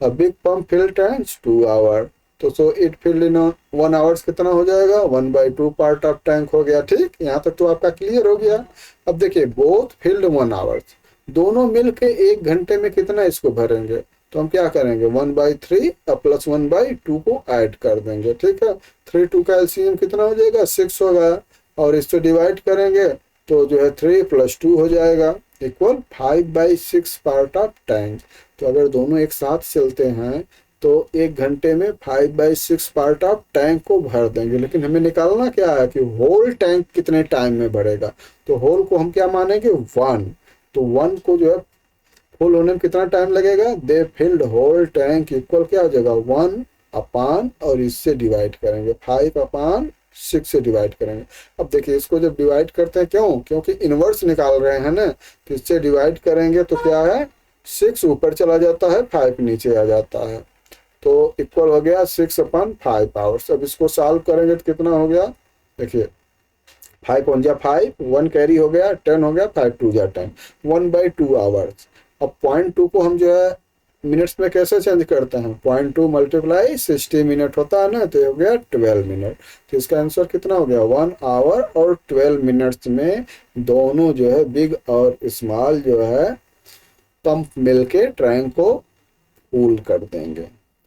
A big pump fill tanks 2 hour, तो so it filled in 1 hours कितना हो जाएगा 1/2 पार्ट ऑफ टैंक हो गया। ठीक, यहाँ तक तो आपका क्लियर हो गया। अब देखिए बोथ फिल्ड 1 आवर्स, दोनों मिल के 1 घंटे में कितना इसको भरेंगे, तो हम क्या करेंगे 1/3 + 1/2 को ऐड कर देंगे। ठीक है, 3 2 का एलसीएम कितना हो जाएगा 6 होगा, और इससे डिवाइड करेंगे तो जो है 3 + 2 हो जाएगा इक्वल 5/6 पार्ट ऑफ टैंक। तो अगर दोनों एक साथ चलते हैं तो 1 घंटे में 5/6 पार्ट ऑफ टैंक को भर देंगे। लेकिन हमें निकालना क्या है कि होल टैंक कितने टाइम में भरेगा, तो होल को हम क्या मानेंगे 1, तो 1 को जो है फुल होने में कितना टाइम लगेगा, दे फिल्ड होल टैंक इक्वल क्या हो जाएगा 1 अपान और इससे डिवाइड करेंगे 5/6 से डिवाइड करेंगे। अब देखिए इसको जब डिवाइड करते हैं क्योंकि इनवर्स निकाल रहे हैं ना, तो इससे डिवाइड करेंगे तो क्या है 6 ऊपर चला जाता है 5 नीचे आ जाता है, तो इक्वल हो गया 6/5 आवर्स। अब इसको सॉल्व करेंगे तो कितना हो गया, देखिए 5 × 5 1 कैरी हो गया 10 हो गया 5 2 10 1/2 आवर्स। अब 0.2 को हम जो है मिनट्स में कैसे चेंज करते हैं 0.2 × 60 मिनट होता है ना, तो हो गया 12 मिनट। तो इसका आंसर कितना हो गया 1 आवर और 12 मिनट्स में दोनों जो है बिग और स्मॉल जो है पंप मिलके टैंक को कूल कर देंगे।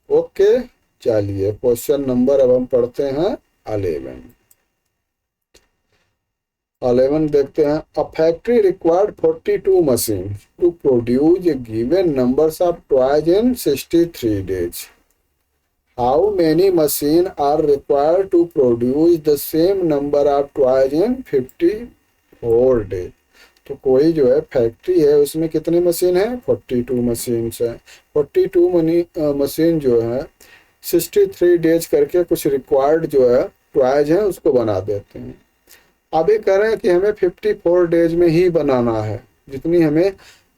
ओके, चलिए क्वेश्चन नंबर अब हम पढ़ते हैं 11। 11 देखते हैं। A factory required 42 machine to produce a given numbers of toys in 63 days। How many machines are required to produce the same number of toys in 54 days? तो कोई जो है फैक्ट्री है, उसमें कितनी मशीन है? 42 मशीन है। 42 मशीन जो है 63 डेज करके कुछ रिक्वायर्ड जो है टॉयज हैं उसको बना देते हैं। अब ये कह रहे हैं कि हमें 54 डेज में ही बनाना है, जितनी हमें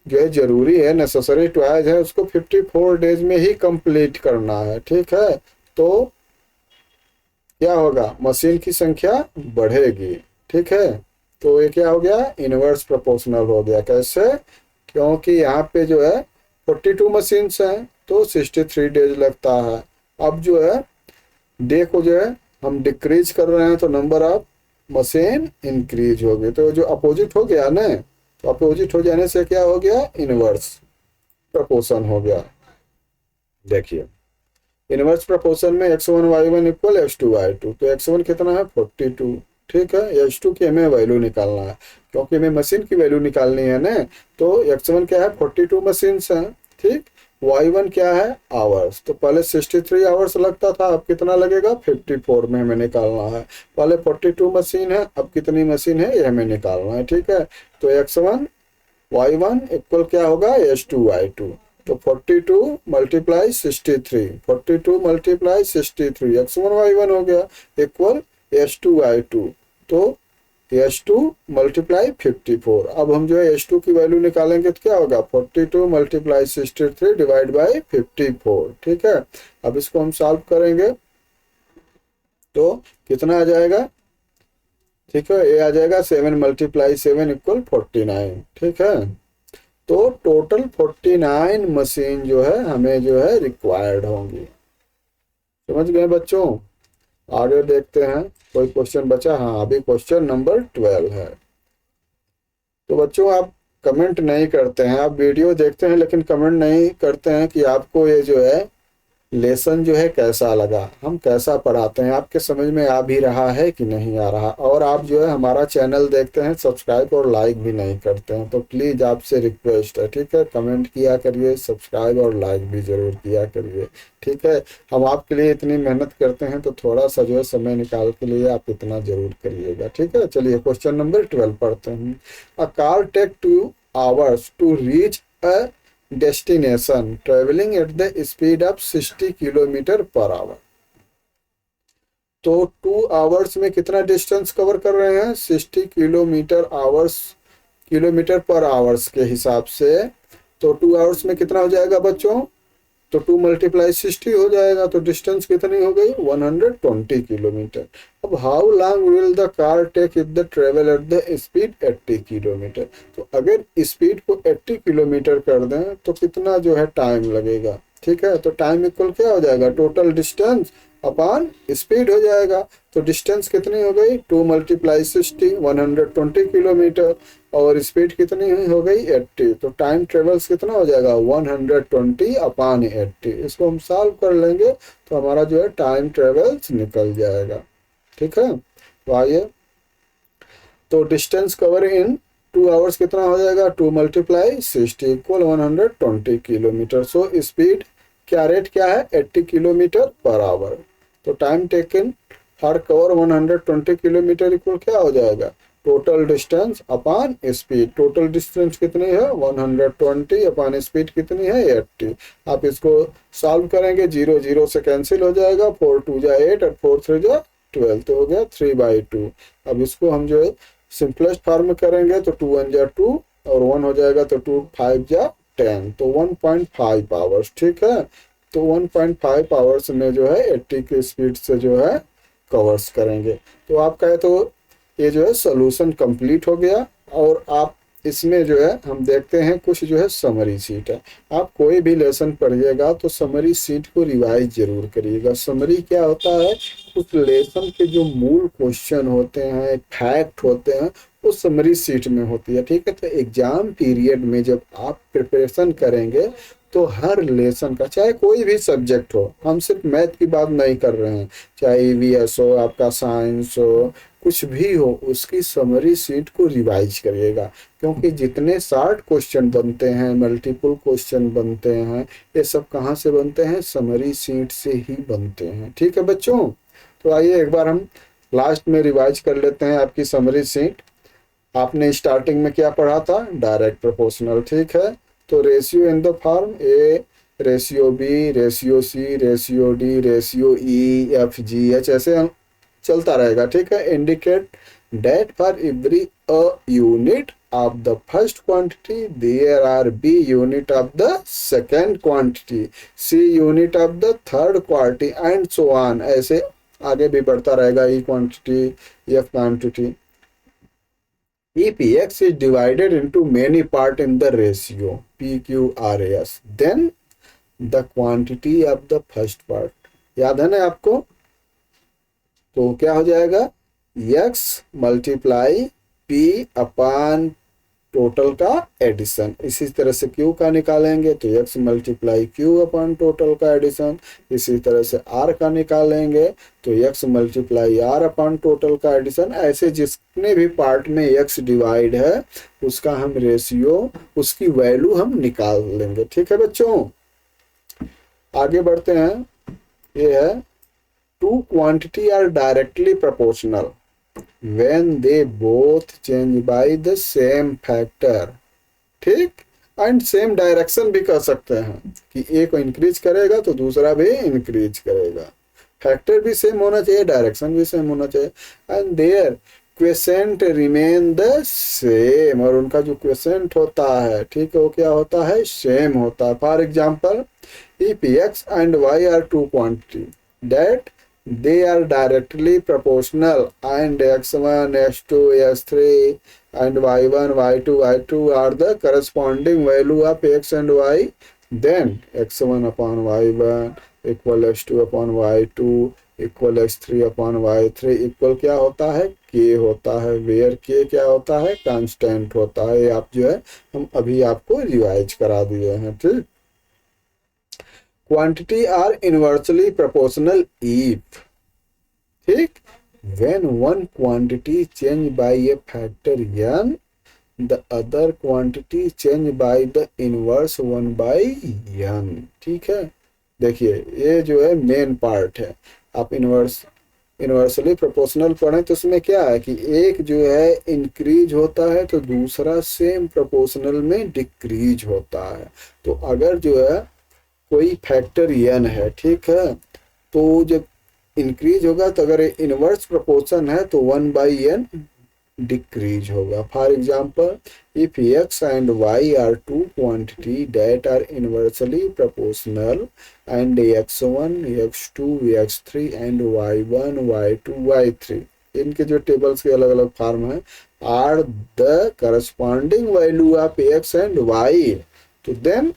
जो है जरूरी है, नेसेसरी टॉयज है, उसको 54 डेज में ही कंप्लीट करना है। ठीक है, तो क्या होगा? मशीन की संख्या बढ़ेगी। ठीक है, तो ये क्या हो गया? इनवर्स प्रोपोर्शनल हो गया। कैसे? क्योंकि यहाँ पे जो है 42 मशीन्स हैं तो 63 डेज लगता है। अब जो है डे को जो है हम डिक्रीज कर रहे हैं तो नंबर ऑफ मशीन इंक्रीज हो गई। तो जो अपोजिट हो गया ना, तो अपोजिट हो जाने से क्या हो गया? इनवर्स प्रपोर्शन हो गया। देखिए इनवर्स प्रपोर्शन में x1y1 इक्वल x2y2, तो x1 कितना है? 42। ठीक है, x2 की हमें वैल्यू निकालना है, क्योंकि हमें मशीन की वैल्यू निकालनी है ना। तो x1 क्या है? 42 मशीन है। ठीक, y1 क्या है? आवर्स। तो पहले 63 आवर्स लगता था, अब कितना लगेगा? 54 में हमें निकालना है। पहले 42 मशीन है, अब कितनी मशीन है ये हमें निकालना है। ठीक है, तो x1 y1 इक्वल क्या होगा? h2y2। तो 42 मल्टीप्लाई 63, 42 मल्टीप्लाई 63 x1 y1 हो गया इक्वल h2y2। तो h2 मल्टीप्लाई 54। अब हम जो है h2 की वैल्यू निकालेंगे तो क्या होगा? 42 मल्टीप्लाई 63 डिवाइड बाई 54। ठीक है, अब इसको हम सॉल्व करेंगे तो कितना आ जाएगा? ठीक है, ये आ जाएगा 7 मल्टीप्लाई 7 इक्वल 49। ठीक है, तो टोटल 49 मशीन जो है हमें जो है रिक्वायर्ड होंगी। समझ गए बच्चों? आगे देखते हैं कोई क्वेश्चन बचा। हाँ, अभी क्वेश्चन नंबर 12 है। तो बच्चों आप कमेंट नहीं करते हैं, आप वीडियो देखते हैं लेकिन कमेंट नहीं करते हैं कि आपको ये जो है लेसन जो है कैसा लगा, हम कैसा पढ़ाते हैं, आपके समझ में आ भी रहा है कि नहीं आ रहा। और आप जो है हमारा चैनल देखते हैं, सब्सक्राइब और लाइक भी नहीं करते हैं, तो प्लीज़ आपसे रिक्वेस्ट है। ठीक है, कमेंट किया करिए, सब्सक्राइब और लाइक भी ज़रूर किया करिए। ठीक है, हम आपके लिए इतनी मेहनत करते हैं तो थोड़ा सा जो है समय निकाल के लिए आप इतना ज़रूर करिएगा। ठीक है, चलिए क्वेश्चन नंबर 12 पढ़ते हैं। A car take 2 hours to reach a destination traveling at the speed of 60 kilometre per hour. तो 2 आवर्स में कितना डिस्टेंस कवर कर रहे हैं? 60 किलोमीटर पर आवर्स के हिसाब से। तो 2 आवर्स में कितना हो जाएगा बच्चों? तो 2 मल्टीप्लाई 60 हो जाएगा, तो डिस्टेंस कितनी हो गई? 120 किलोमीटर। अब how long will the car take if the travel at the speed 80 kilometre. तो अगर स्पीड को 80 किलोमीटर कर दें तो कितना जो है टाइम लगेगा? ठीक है, तो टाइम इक्वल क्या हो जाएगा? टोटल डिस्टेंस अपॉन स्पीड हो जाएगा। तो डिस्टेंस कितनी हो गई? 2 मल्टीप्लाई 60 120 किलोमीटर, और स्पीड कितनी हो गई? 80। तो टाइम ट्रेवल्स कितना हो जाएगा? 120 अपॉन 80। इसको हम सॉल्व कर लेंगे तो हमारा जो है टाइम ट्रेवल्स निकल जाएगा। ठीक है, तो आइए, तो डिस्टेंस कवर इन 2 आवर्स कितना हो जाएगा? 2 multiply 60 equal 120 kilometre. So speed क्या रेट क्या है? 80 किलोमीटर पर आवर। तो time taken for cover 120 kilometre equal क्या हो जाएगा? Total distance upon speed. Total distance कितनी है? 120 अपॉन स्पीड कितनी है? 80। आप इसको सॉल्व करेंगे, 0 0 से कैंसिल हो जाएगा, 4 2 जा 8 और 4 3 जा 12, तो हो गया 3/2। अब इसको हम जो है सिंपलेस्ट फॉर्म में करेंगे तो 2 1 जा 2 और 1 हो जाएगा, तो 2 5 जा 10, तो 1.5 आवर्स। ठीक है, तो 1.5 आवर्स में जो है 80 की स्पीड से जो है कवर्स करेंगे। तो आपका है तो ये जो है सोल्यूशन कंप्लीट हो गया। और आप इसमें जो है हम देखते हैं कुछ जो है समरी सीट है। आप कोई भी लेसन पढ़िएगा तो समरी सीट को रिवाइज जरूर करिएगा। समरी क्या होता है? उस लेसन के जो मूल क्वेश्चन होते हैं, फैक्ट होते हैं, वो समरी सीट में होती है। ठीक है, तो एग्जाम पीरियड में जब आप प्रिपरेशन करेंगे तो हर लेसन का, चाहे कोई भी सब्जेक्ट हो, हम सिर्फ मैथ की बात नहीं कर रहे हैं, चाहे ईवीएस हो, आपका साइंस हो, कुछ भी हो, उसकी समरी शीट को रिवाइज करिएगा। क्योंकि जितने 60 क्वेश्चन बनते हैं, मल्टीपल क्वेश्चन बनते हैं, ये सब कहाँ से बनते हैं? समरी शीट से ही बनते हैं। ठीक है बच्चों, तो आइए एक बार हम लास्ट में रिवाइज कर लेते हैं आपकी समरी शीट। आपने स्टार्टिंग में क्या पढ़ा था? डायरेक्ट प्रोपोर्शनल, ठीक है। तो ratio in the form A, ratio B, ratio C, ratio D, ratio E, F, G, H, ऐसे चलता रहेगा, ठीक है। Indicate that for every a unit of the first quantity there are b unit of the second quantity, c unit of the third quantity and so on, ऐसे आगे भी बढ़ता रहेगा। e quantity, f quantity। if x is divided into many part in the ratio p q r s, then the quantity of the first part, याद है ना आपको? तो क्या हो जाएगा? x मल्टीप्लाई p अपान टोटल का एडिशन। इसी तरह से क्यू का निकालेंगे तो x multiply Q upon total का एडिशन। इसी तरह से r का निकालेंगे तो x multiply r upon total का एडिशन। ऐसे जितने भी पार्ट में x डिवाइड है उसका हम रेशियो, उसकी वैल्यू हम निकाल लेंगे। ठीक है बच्चों, आगे बढ़ते हैं। ये है two quantity are directly proportional when they both change by the same factor, ठीक, एंड सेम डायरेक्शन भी कह सकते हैं कि एक इंक्रीज करेगा तो दूसरा भी इंक्रीज करेगा। फैक्टर भी सेम होना चाहिए, डायरेक्शन भी सेम होना चाहिए। And their quotient remain the same, और उनका जो क्वेसेंट होता है, ठीक है, वो क्या होता है? सेम होता है। For example, if x and y are two quantity that they are directly proportional and x1 x2 x3 and y1 y2 y2 are the corresponding value of x and y, then x1 upon y1 equal x2 upon y2 equal x3 upon y3 equal क्या होता है? k होता है। where k क्या होता है? Constant होता है। आप जो है हम अभी आपको रिवाइज करा दिए हैं। ठीक, quantity are inversely proportional if, ठीक, when one quantity change by a factor n, the other quantity change by the inverse 1 by n। ठीक है, देखिए ये जो है मेन पार्ट है। आप इनवर्सली प्रोपोर्शनल पढ़ें तो उसमें क्या है कि एक जो है इंक्रीज होता है तो दूसरा सेम प्रोपोर्शनल में डिक्रीज होता है। तो अगर जो है कोई फैक्टर n है, ठीक है, तो जब इंक्रीज होगा तो अगर इनवर्स प्रोपोर्शन है तो 1 बाई n डिक्रीज होगा। For example, if x and y are two quantity that are inversely proportional and x1 x2 x3 and y1 y2 y3, इनके जो टेबल्स के अलग अलग फॉर्म है, are the corresponding value of x and y, तो then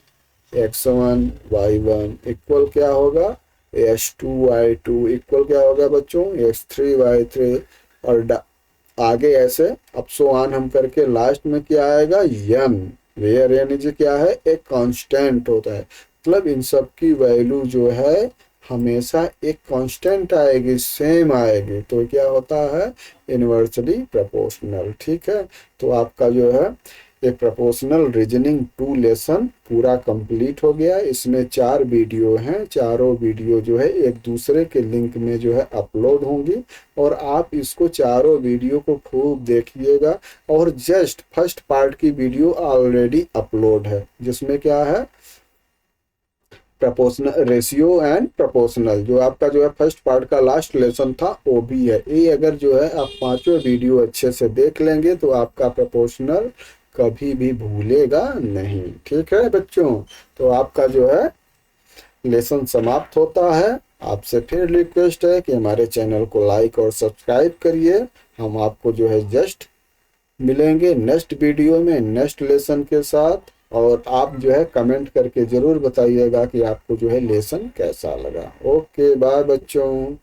x1 y1 equal क्या होगा? x2 y2 equal क्या होगा बच्चों? x3 y3, और आगे ऐसे अब सो ऑन हम करके लास्ट में क्या आएगा? n, वेयर n इज क्या है? एक कांस्टेंट होता है। मतलब इन सब की वैल्यू जो है हमेशा एक कांस्टेंट आएगी, सेम आएगी, तो क्या होता है? Inversely proportional. ठीक है, तो आपका जो है ये प्रोपोर्शनल रीजनिंग 2 लेसन पूरा कंप्लीट हो गया। इसमें 4 वीडियो हैं, चारों वीडियो जो है एक दूसरे के लिंक में जो है अपलोड होंगी, और आप इसको चारों वीडियो को खूब देखिएगा। और जस्ट फर्स्ट पार्ट की वीडियो ऑलरेडी अपलोड है, जिसमें क्या है? प्रोपोर्शनल, रेशियो एंड प्रोपोर्शनल, जो आपका जो है फर्स्ट पार्ट का लास्ट लेसन था वो भी है। ये अगर जो है आप पांचों वीडियो अच्छे से देख लेंगे तो आपका प्रोपोर्शनल कभी भी भूलेगा नहीं। ठीक है बच्चों, तो आपका जो है लेसन समाप्त होता है। आपसे फिर रिक्वेस्ट है कि हमारे चैनल को लाइक और सब्सक्राइब करिए। हम आपको जो है जस्ट मिलेंगे नेक्स्ट वीडियो में नेक्स्ट लेसन के साथ, और आप जो है कमेंट करके ज़रूर बताइएगा कि आपको जो है लेसन कैसा लगा। ओके, बाय बच्चों।